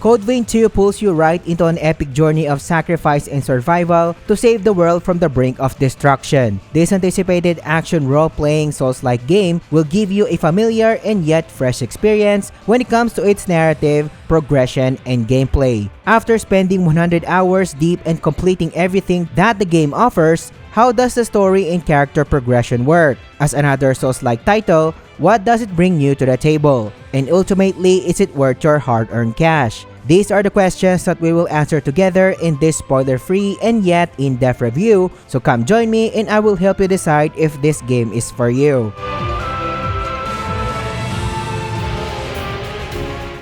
Code Vein 2 pulls you right into an epic journey of sacrifice and survival to save the world from the brink of destruction. This anticipated action role-playing Souls-like game will give you a familiar and yet fresh experience when it comes to its narrative, progression, and gameplay. After spending 100 hours deep and completing everything that the game offers, how does the story and character progression work? As another Souls-like title, what does it bring you to the table? And ultimately, is it worth your hard-earned cash? These are the questions that we will answer together in this spoiler-free and yet in-depth review, so come join me and I will help you decide if this game is for you.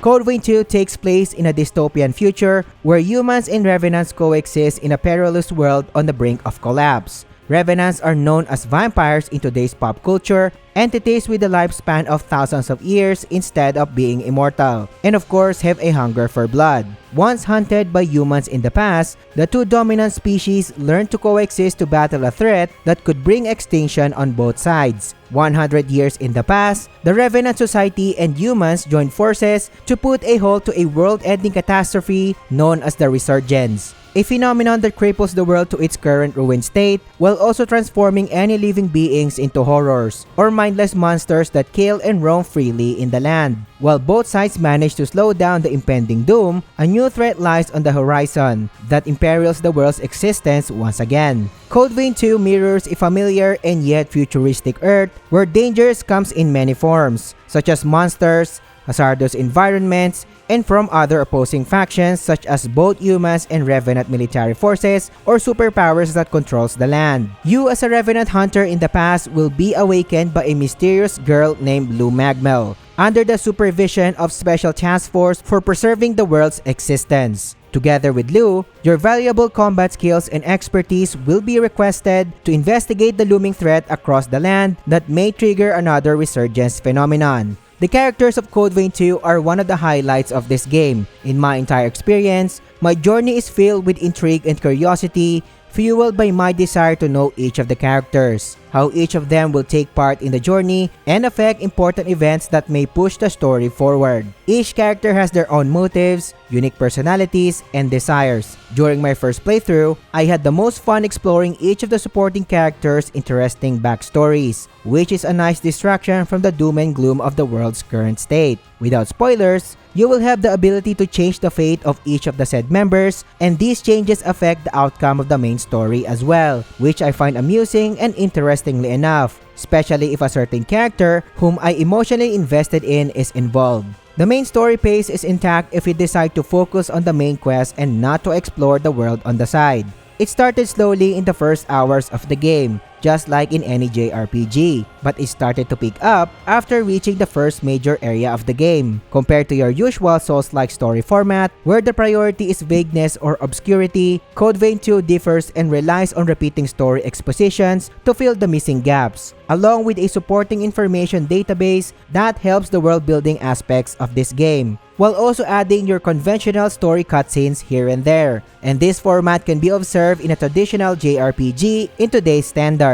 Code Vein 2 takes place in a dystopian future where humans and revenants coexist in a perilous world on the brink of collapse. Revenants are known as vampires in today's pop culture, entities with a lifespan of thousands of years instead of being immortal, and of course have a hunger for blood. Once hunted by humans in the past, the two dominant species learned to coexist to battle a threat that could bring extinction on both sides. 100 years in the past, the Revenant Society and humans joined forces to put a halt to a world-ending catastrophe known as the Resurgence, a phenomenon that cripples the world to its current ruined state while also transforming any living beings into horrors or mindless monsters that kill and roam freely in the land. While both sides manage to slow down the impending doom, a new threat lies on the horizon that imperils the world's existence once again. Code Vein 2 mirrors a familiar and yet futuristic Earth where dangers comes in many forms, such as monsters, hazardous environments, and from other opposing factions such as both humans and Revenant military forces or superpowers that controls the land. You as a Revenant hunter in the past will be awakened by a mysterious girl named Blue Magmel under the supervision of Special Task Force for preserving the world's existence. Together with Lu, your valuable combat skills and expertise will be requested to investigate the looming threat across the land that may trigger another resurgence phenomenon. The characters of Code Vein 2 are one of the highlights of this game. In my entire experience, my journey is filled with intrigue and curiosity, fueled by my desire to know each of the characters, how each of them will take part in the journey, and affect important events that may push the story forward. Each character has their own motives, unique personalities, and desires. During my first playthrough, I had the most fun exploring each of the supporting characters' interesting backstories, which is a nice distraction from the doom and gloom of the world's current state. Without spoilers, you will have the ability to change the fate of each of the said members, and these changes affect the outcome of the main story as well, which I find amusing and interestingly enough, especially if a certain character whom I emotionally invested in is involved. The main story pace is intact if you decide to focus on the main quest and not to explore the world on the side. It started slowly in the first hours of the game, just like in any JRPG, but it started to pick up after reaching the first major area of the game, compared to your usual Souls-like story format where the priority is vagueness or obscurity. Code Vein 2 differs and relies on repeating story expositions to fill the missing gaps, along with a supporting information database that helps the world-building aspects of this game, while also adding your conventional story cutscenes here and there. And this format can be observed in a traditional JRPG in today's standards.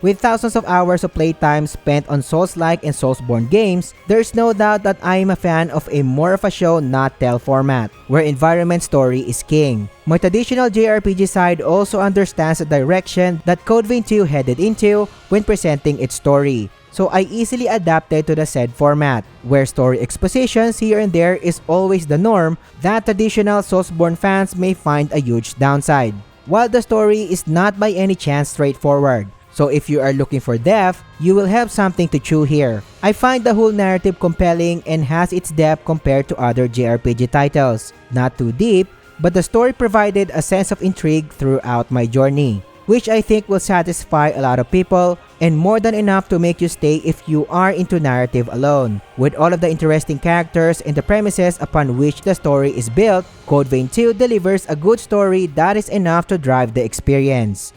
With thousands of hours of playtime spent on Souls-like and Soulsborne games, there's no doubt that I am a fan of a more of a show not tell format, where environment story is king. My traditional JRPG side also understands the direction that Code Vein 2 headed into when presenting its story, so I easily adapted to the said format, where story expositions here and there is always the norm that traditional Soulsborne fans may find a huge downside, while the story is not by any chance straightforward. So if you are looking for depth, you will have something to chew here. I find the whole narrative compelling and has its depth compared to other JRPG titles. Not too deep, but the story provided a sense of intrigue throughout my journey, which I think will satisfy a lot of people and more than enough to make you stay if you are into narrative alone. With all of the interesting characters and the premises upon which the story is built, Code Vein 2 delivers a good story that is enough to drive the experience.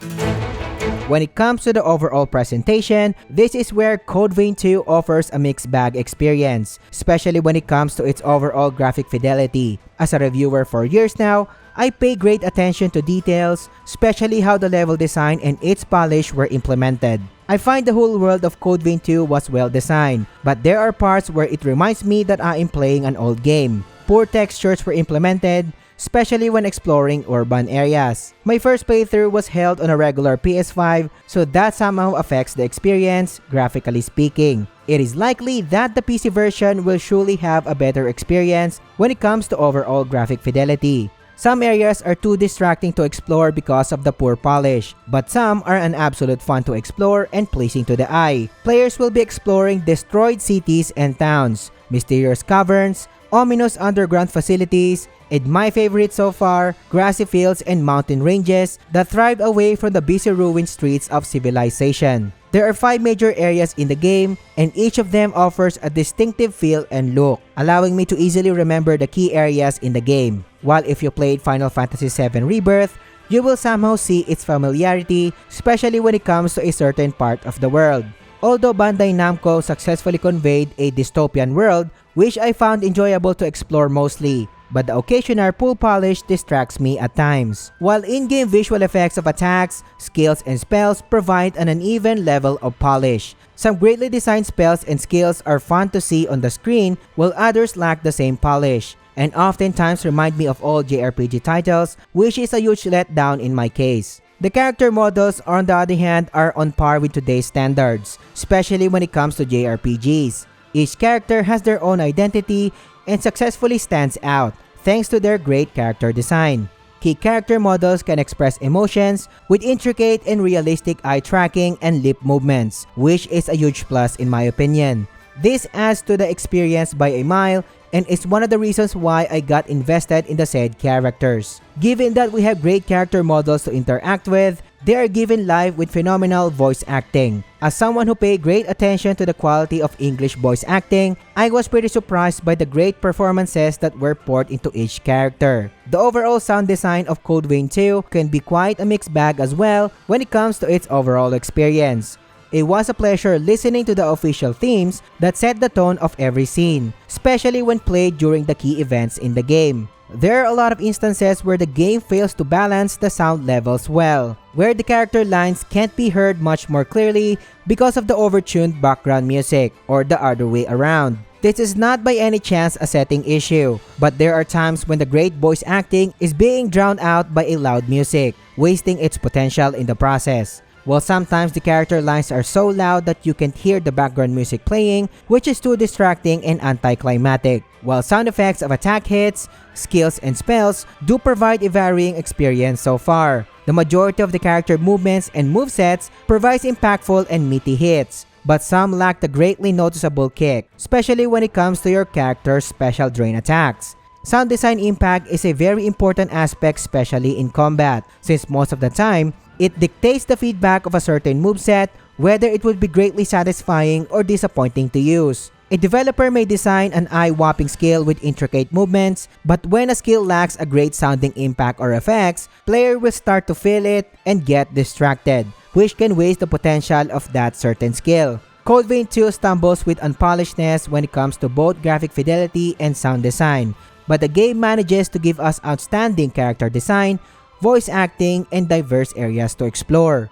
When it comes to the overall presentation, this is where Code Vein 2 offers a mixed bag experience, especially when it comes to its overall graphic fidelity. As a reviewer for years now, I pay great attention to details, especially how the level design and its polish were implemented. I find the whole world of Code Vein 2 was well designed, but there are parts where it reminds me that I am playing an old game. poor textures were implemented, especially when exploring urban areas. My first playthrough was held on a regular PS5, so that somehow affects the experience, graphically speaking. It is likely that the PC version will surely have a better experience when it comes to overall graphic fidelity. Some areas are too distracting to explore because of the poor polish, but some are an absolute fun to explore and pleasing to the eye. Players will be exploring destroyed cities and towns, mysterious caverns, ominous underground facilities, and my favorite so far, grassy fields and mountain ranges that thrive away from the busy ruined streets of civilization. There are 5 major areas in the game, and each of them offers a distinctive feel and look, allowing me to easily remember the key areas in the game. While if you played Final Fantasy VII Rebirth, you will somehow see its familiarity, especially when it comes to a certain part of the world. Although Bandai Namco successfully conveyed a dystopian world, which I found enjoyable to explore mostly, but the occasional poor polish distracts me at times. While in-game visual effects of attacks, skills, and spells provide an uneven level of polish. Some greatly designed spells and skills are fun to see on the screen, while others lack the same polish, and oftentimes remind me of old JRPG titles, which is a huge letdown in my case. The character models, on the other hand, are on par with today's standards, especially when it comes to JRPGs. Each character has their own identity and successfully stands out, thanks to their great character design. Key character models can express emotions with intricate and realistic eye tracking and lip movements, which is a huge plus in my opinion. This adds to the experience by a mile and is one of the reasons why I got invested in the said characters. Given that we have great character models to interact with, they are given live with phenomenal voice acting. As someone who paid great attention to the quality of English voice acting, I was pretty surprised by the great performances that were poured into each character. The overall sound design of Code Vein 2 can be quite a mixed bag as well when it comes to its overall experience. It was a pleasure listening to the official themes that set the tone of every scene, especially when played during the key events in the game. There are a lot of instances where the game fails to balance the sound levels well, where the character lines can't be heard much more clearly because of the overtuned background music, or the other way around. This is not by any chance a setting issue, but there are times when the great voice acting is being drowned out by a loud music, wasting its potential in the process. While sometimes the character lines are so loud that you can't hear the background music playing, which is too distracting and anticlimactic. While sound effects of attack hits, skills, and spells do provide a varying experience so far. The majority of the character movements and movesets provides impactful and meaty hits, but some lack the greatly noticeable kick, especially when it comes to your character's special drain attacks. Sound design impact is a very important aspect, especially in combat, since most of the time, it dictates the feedback of a certain moveset, whether it would be greatly satisfying or disappointing to use. A developer may design an eye-whopping skill with intricate movements, but when a skill lacks a great sounding impact or effects, player will start to feel it and get distracted, which can waste the potential of that certain skill. Code Vein 2 stumbles with unpolishedness when it comes to both graphic fidelity and sound design, but the game manages to give us outstanding character design, voice acting, and diverse areas to explore.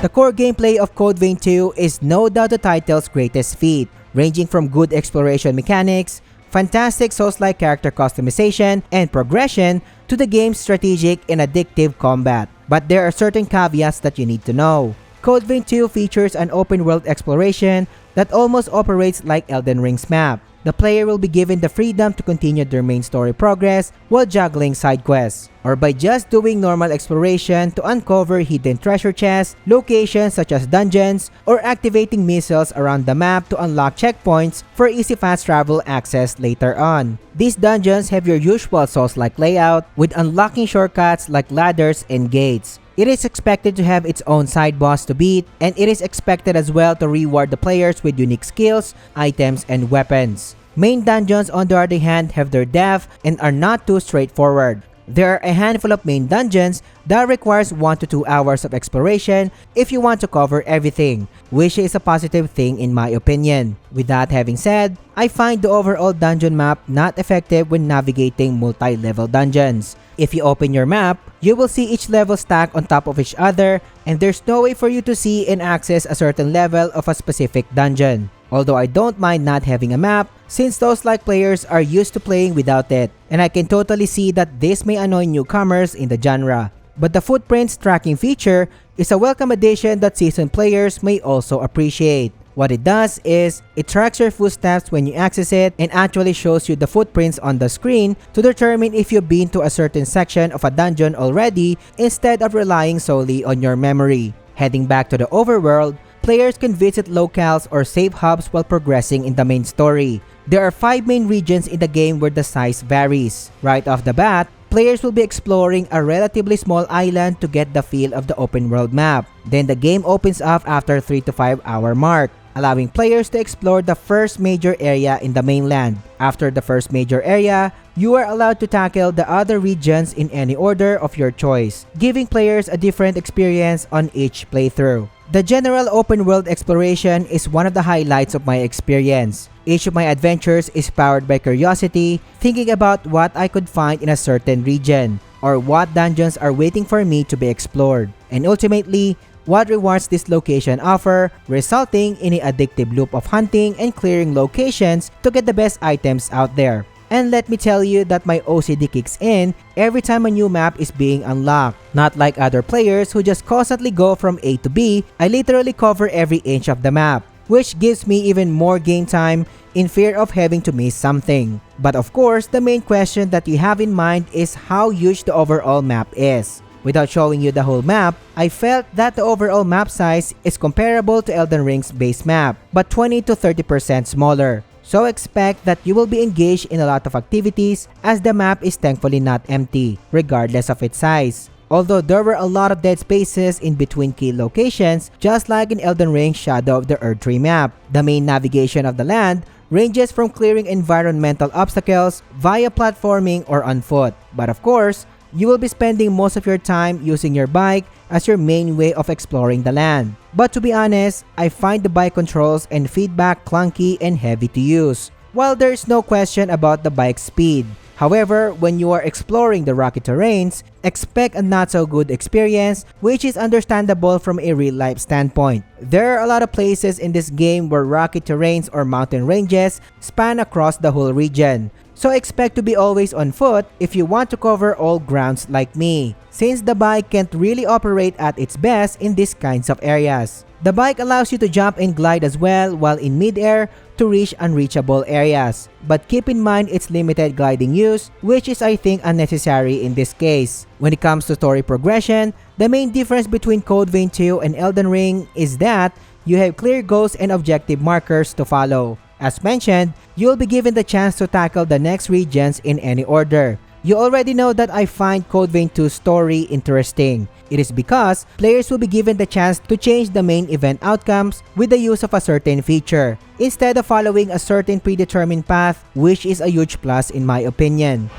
The core gameplay of Code Vein 2 is no doubt the title's greatest feat, ranging from good exploration mechanics, fantastic Souls-like character customization and progression, to the game's strategic and addictive combat. But there are certain caveats that you need to know. Code Vein 2 features an open-world exploration that almost operates like Elden Ring's map. The player will be given the freedom to continue their main story progress while juggling side quests, or by just doing normal exploration to uncover hidden treasure chests, locations such as dungeons, or activating missiles around the map to unlock checkpoints for easy fast travel access later on. These dungeons have your usual Souls-like layout, with unlocking shortcuts like ladders and gates. It is expected to have its own side boss to beat, and it is expected as well to reward the players with unique skills, items, and weapons. Main dungeons, on the other hand, have their depth and are not too straightforward. There are a handful of main dungeons that requires 1 to 2 hours of exploration if you want to cover everything, which is a positive thing in my opinion. With that having said, I find the overall dungeon map not effective when navigating multi-level dungeons. If you open your map, you will see each level stacked on top of each other, and there's no way for you to see and access a certain level of a specific dungeon. Although I don't mind not having a map, since those like players are used to playing without it, and I can totally see that this may annoy newcomers in the genre. But the footprints tracking feature is a welcome addition that seasoned players may also appreciate. What it does is, it tracks your footsteps when you access it and actually shows you the footprints on the screen to determine if you've been to a certain section of a dungeon already instead of relying solely on your memory. Heading back to the overworld, players can visit locales or save hubs while progressing in the main story. There are 5 main regions in the game where the size varies. Right off the bat, players will be exploring a relatively small island to get the feel of the open world map. Then the game opens up after 3 to 5 hour mark, allowing players to explore the first major area in the mainland. After the first major area, you are allowed to tackle the other regions in any order of your choice, giving players a different experience on each playthrough. The general open world exploration is one of the highlights of my experience. Each of my adventures is powered by curiosity, thinking about what I could find in a certain region, or what dungeons are waiting for me to be explored, and ultimately, what rewards this location offer, resulting in an addictive loop of hunting and clearing locations to get the best items out there. And let me tell you that my OCD kicks in every time a new map is being unlocked. Not like other players who just constantly go from A to B, I literally cover every inch of the map, which gives me even more game time in fear of having to miss something. But of course, the main question that you have in mind is how huge the overall map is. Without showing you the whole map, I felt that the overall map size is comparable to Elden Ring's base map, but 20 to 30% smaller. So expect that you will be engaged in a lot of activities as the map is thankfully not empty, regardless of its size. Although there were a lot of dead spaces in between key locations, just like in Elden Ring's Shadow of the Erdtree map. The main navigation of the land ranges from clearing environmental obstacles via platforming or on foot. But of course, you will be spending most of your time using your bike as your main way of exploring the land. But to be honest, I find the bike controls and feedback clunky and heavy to use, while there is no question about the bike's speed. However, when you are exploring the rocky terrains, expect a not so good experience, which is understandable from a real-life standpoint. There are a lot of places in this game where rocky terrains or mountain ranges span across the whole region. So expect to be always on foot if you want to cover all grounds like me, since the bike can't really operate at its best in these kinds of areas. The bike allows you to jump and glide as well while in mid-air to reach unreachable areas. But keep in mind its limited gliding use, which is I think unnecessary in this case. When it comes to story progression, the main difference between Code Vein 2 and Elden Ring is that you have clear goals and objective markers to follow. As mentioned, you'll be given the chance to tackle the next regions in any order. You already know that I find Code Vein 2's story interesting. It is because players will be given the chance to change the main event outcomes with the use of a certain feature, instead of following a certain predetermined path, which is a huge plus in my opinion.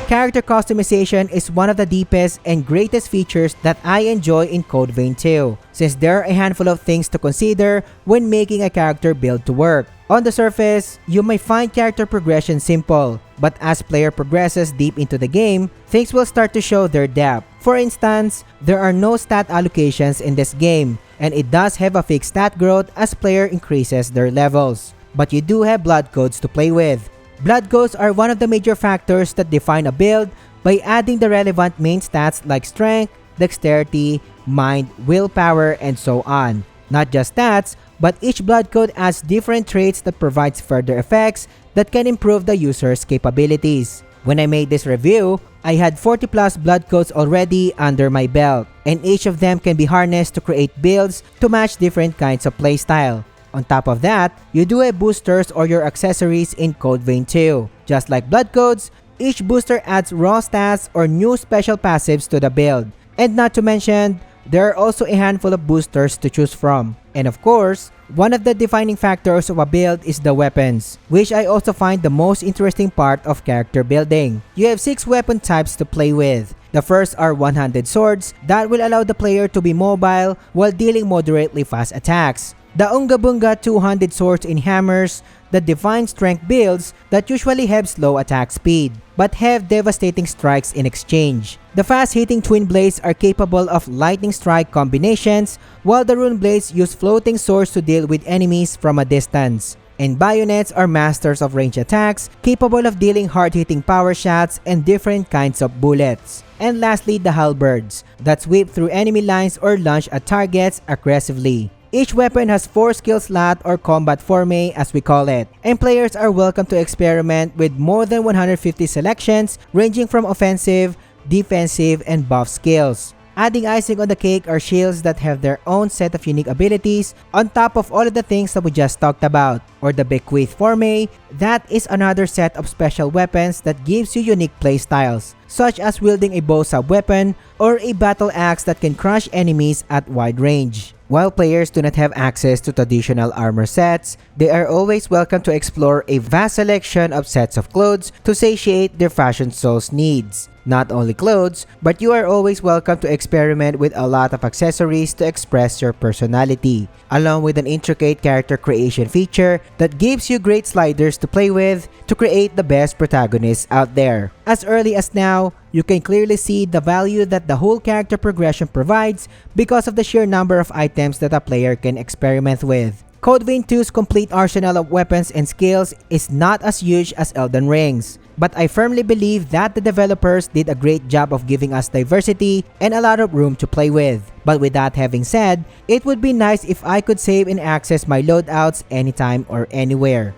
Character customization is one of the deepest and greatest features that I enjoy in Code Vein 2, since there are a handful of things to consider when making a character build to work. On the surface, you may find character progression simple, but as player progresses deep into the game, things will start to show their depth. For instance, there are no stat allocations in this game, and it does have a fixed stat growth as player increases their levels. But you do have blood codes to play with. Blood codes are one of the major factors that define a build by adding the relevant main stats like strength, dexterity, mind, willpower, and so on. Not just stats, but each blood code adds different traits that provides further effects that can improve the user's capabilities. When I made this review, I had 40 plus blood codes already under my belt, and each of them can be harnessed to create builds to match different kinds of playstyle. On top of that, you do have boosters or your accessories in Code Vein 2. Just like blood codes, each booster adds raw stats or new special passives to the build. And not to mention, there are also a handful of boosters to choose from. And of course, one of the defining factors of a build is the weapons, which I also find the most interesting part of character building. You have 6 weapon types to play with. The first are one-handed swords that will allow the player to be mobile while dealing moderately fast attacks. The Unga Bunga two-handed swords and hammers that define strength builds that usually have slow attack speed, but have devastating strikes in exchange. The fast-hitting twin blades are capable of lightning strike combinations, while the rune blades use floating swords to deal with enemies from a distance. and bayonets are masters of range attacks capable of dealing hard-hitting power shots and different kinds of bullets. And lastly, the halberds that sweep through enemy lines or launch at targets aggressively. Each weapon has 4 skill slot or combat forme as we call it, and players are welcome to experiment with more than 150 selections ranging from offensive, defensive, and buff skills. Adding icing on the cake are shields that have their own set of unique abilities on top of all of the things that we just talked about, or the bequeath forme, that is another set of special weapons that gives you unique playstyles, such as wielding a bow sub-weapon or a battle axe that can crush enemies at wide range. While players do not have access to traditional armor sets, they are always welcome to explore a vast selection of sets of clothes to satiate their fashion soul's needs. Not only clothes, but you are always welcome to experiment with a lot of accessories to express your personality, along with an intricate character creation feature that gives you great sliders to play with to create the best protagonists out there. As early as now, you can clearly see the value that the whole character progression provides because of the sheer number of items that a player can experiment with. Code Vein 2's complete arsenal of weapons and skills is not as huge as Elden Ring's, but I firmly believe that the developers did a great job of giving us diversity and a lot of room to play with. But with that having said, it would be nice if I could save and access my loadouts anytime or anywhere.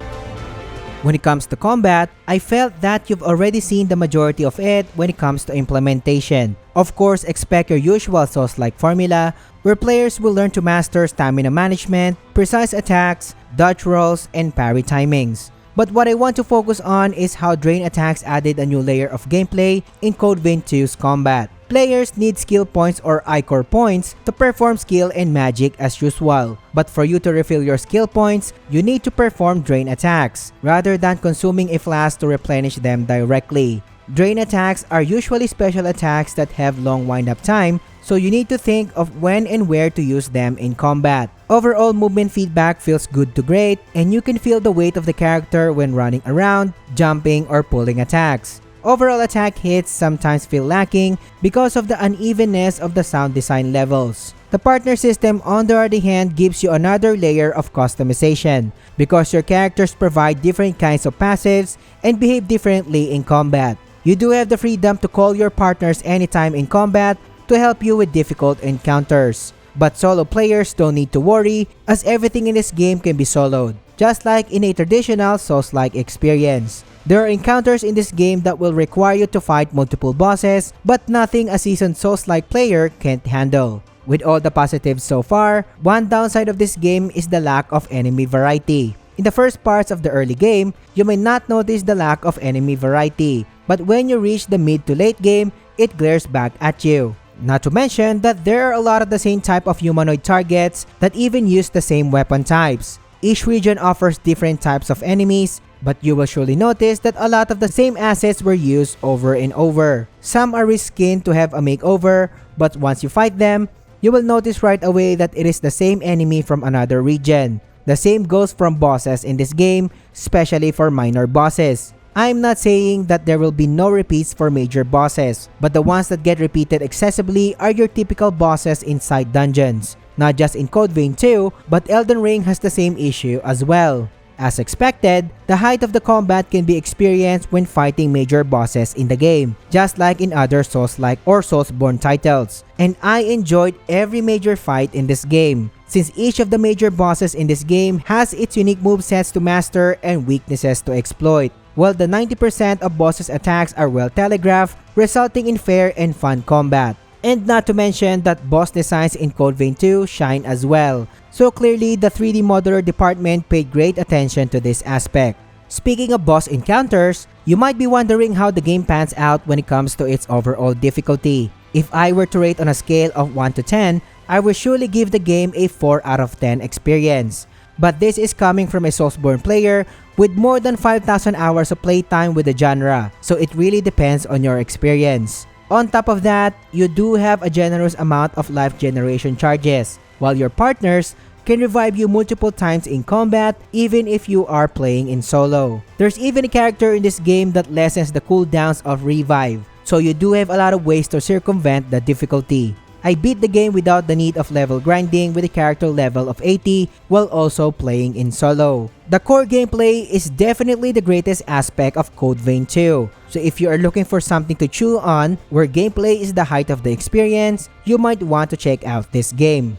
When it comes to combat, I felt that you've already seen the majority of it when it comes to implementation. Of course, expect your usual Souls-like formula, where players will learn to master stamina management, precise attacks, dodge rolls, and parry timings. But what I want to focus on is how Drain Attacks added a new layer of gameplay in Code Vein 2's combat. Players need skill points or Ichor points to perform skill and magic as usual. But for you to refill your skill points, you need to perform Drain Attacks, rather than consuming a flask to replenish them directly. Drain Attacks are usually special attacks that have long wind-up time, so you need to think of when and where to use them in combat. Overall movement feedback feels good to great, and you can feel the weight of the character when running around, jumping, or pulling attacks. Overall attack hits sometimes feel lacking because of the unevenness of the sound design levels. The partner system, on the other hand, gives you another layer of customization because your characters provide different kinds of passives and behave differently in combat. You do have the freedom to call your partners anytime in combat to help you with difficult encounters. But solo players don't need to worry, as everything in this game can be soloed, just like in a traditional Souls-like experience. There are encounters in this game that will require you to fight multiple bosses, but nothing a seasoned Souls-like player can't handle. With all the positives so far, one downside of this game is the lack of enemy variety. In the first parts of the early game, you may not notice the lack of enemy variety, but when you reach the mid to late game, it glares back at you. Not to mention that there are a lot of the same type of humanoid targets that even use the same weapon types. Each region offers different types of enemies, but you will surely notice that a lot of the same assets were used over and over. Some are reskinned to have a makeover, but once you fight them, you will notice right away that it is the same enemy from another region. The same goes from bosses in this game, especially for minor bosses. I'm not saying that there will be no repeats for major bosses, but the ones that get repeated excessively are your typical bosses inside dungeons. Not just in Code Vein 2, but Elden Ring has the same issue as well. As expected, the height of the combat can be experienced when fighting major bosses in the game, just like in other Souls-like or Soulsborne titles. And I enjoyed every major fight in this game, since each of the major bosses in this game has its unique movesets to master and weaknesses to exploit, while the 90% of bosses' attacks are well telegraphed, resulting in fair and fun combat. And not to mention that boss designs in Code Vein 2 shine as well. So clearly, the 3D modeler department paid great attention to this aspect. Speaking of boss encounters, you might be wondering how the game pans out when it comes to its overall difficulty. If I were to rate on a scale of 1 to 10, I would surely give the game a 4 out of 10 experience. But this is coming from a Soulsborne player with more than 5,000 hours of playtime with the genre, so it really depends on your experience. On top of that, you do have a generous amount of life generation charges, while your partners can revive you multiple times in combat even if you are playing in solo. There's even a character in this game that lessens the cooldowns of revive, so you do have a lot of ways to circumvent the difficulty. I beat the game without the need of level grinding with a character level of 80 while also playing in solo. The core gameplay is definitely the greatest aspect of Code Vein 2. So if you are looking for something to chew on where gameplay is the height of the experience, you might want to check out this game.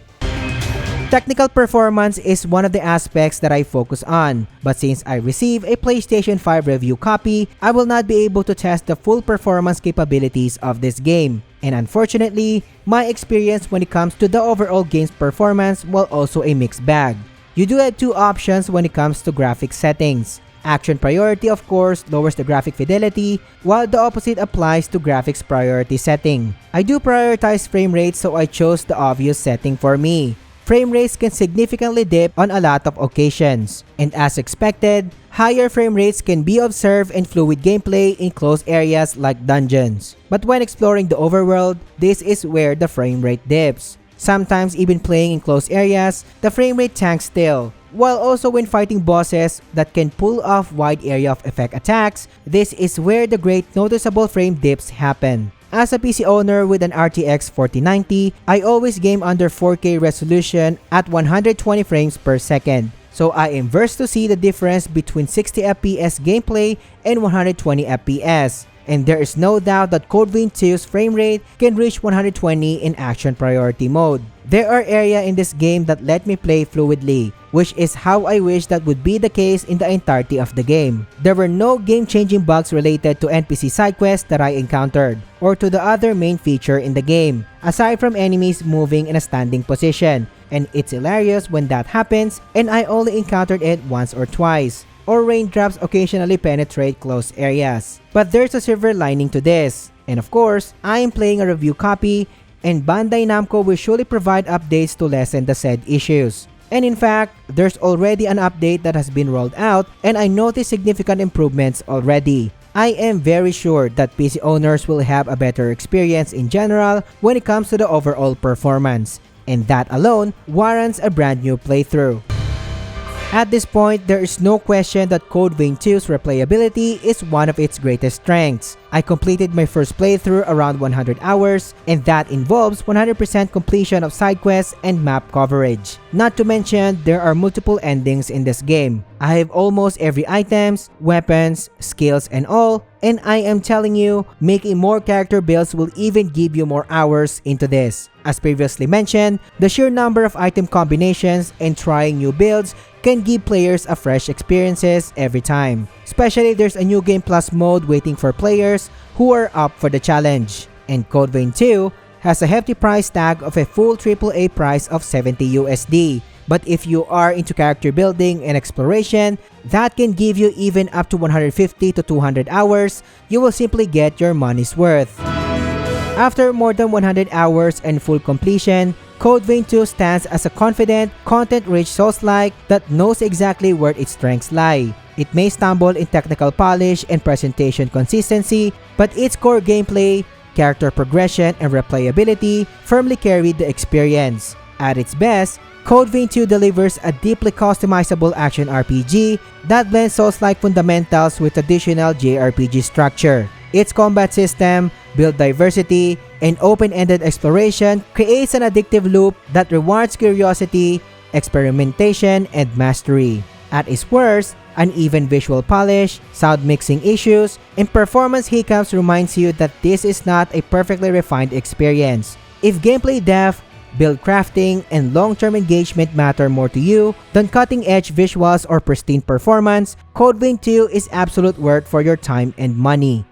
Technical performance is one of the aspects that I focus on, but since I received a PlayStation 5 review copy, I will not be able to test the full performance capabilities of this game. And unfortunately, my experience when it comes to the overall game's performance was also a mixed bag. You do have two options when it comes to graphic settings. Action priority, of course, lowers the graphic fidelity, while the opposite applies to graphics priority setting. I do prioritize frame rate, so I chose the obvious setting for me. Frame rates can significantly dip on a lot of occasions, and as expected, higher frame rates can be observed in fluid gameplay in closed areas like dungeons. But when exploring the overworld, this is where the frame rate dips. Sometimes even playing in closed areas, the frame rate tanks still. While also when fighting bosses that can pull off wide area of effect attacks, this is where the great noticeable frame dips happen. As a PC owner with an RTX 4090, I always game under 4K resolution at 120 frames per second. So I am versed to see the difference between 60 FPS gameplay and 120 FPS. And there is no doubt that Code Vein 2's frame rate can reach 120 in action priority mode. There are areas in this game that let me play fluidly, which is how I wish that would be the case in the entirety of the game. There were no game-changing bugs related to NPC side quests that I encountered, or to the other main feature in the game, aside from enemies moving in a standing position, and it's hilarious when that happens, and I only encountered it once or twice. Or raindrops occasionally penetrate closed areas. But there's a silver lining to this. And of course, I am playing a review copy, and Bandai Namco will surely provide updates to lessen the said issues. And in fact, there's already an update that has been rolled out, and I noticed significant improvements already. I am very sure that PC owners will have a better experience in general when it comes to the overall performance. And that alone warrants a brand new playthrough. At this point, there is no question that Code Vein 2's replayability is one of its greatest strengths. I completed my first playthrough around 100 hours, and that involves 100% completion of side quests and map coverage. Not to mention, there are multiple endings in this game. I have almost every items, weapons, skills, and all, and I am telling you, making more character builds will even give you more hours into this. As previously mentioned, the sheer number of item combinations and trying new builds can give players a fresh experiences every time. Especially there's a new Game Plus mode waiting for players who are up for the challenge. And Code Vein 2 has a hefty price tag of a full AAA price of 70 USD. But if you are into character building and exploration, that can give you even up to 150 to 200 hours. You will simply get your money's worth. After more than 100 hours and full completion, Code Vein 2 stands as a confident, content-rich Souls-like that knows exactly where its strengths lie. It may stumble in technical polish and presentation consistency, but its core gameplay, character progression, and replayability firmly carried the experience. At its best, Code Vein 2 delivers a deeply customizable action RPG that blends Souls-like fundamentals with traditional JRPG structure. Its combat system, build diversity, and open-ended exploration creates an addictive loop that rewards curiosity, experimentation, and mastery. At its worst, uneven visual polish, sound mixing issues, and performance hiccups reminds you that this is not a perfectly refined experience. If gameplay depth, build crafting, and long-term engagement matter more to you than cutting-edge visuals or pristine performance, Code Vein 2 is absolute worth for your time and money.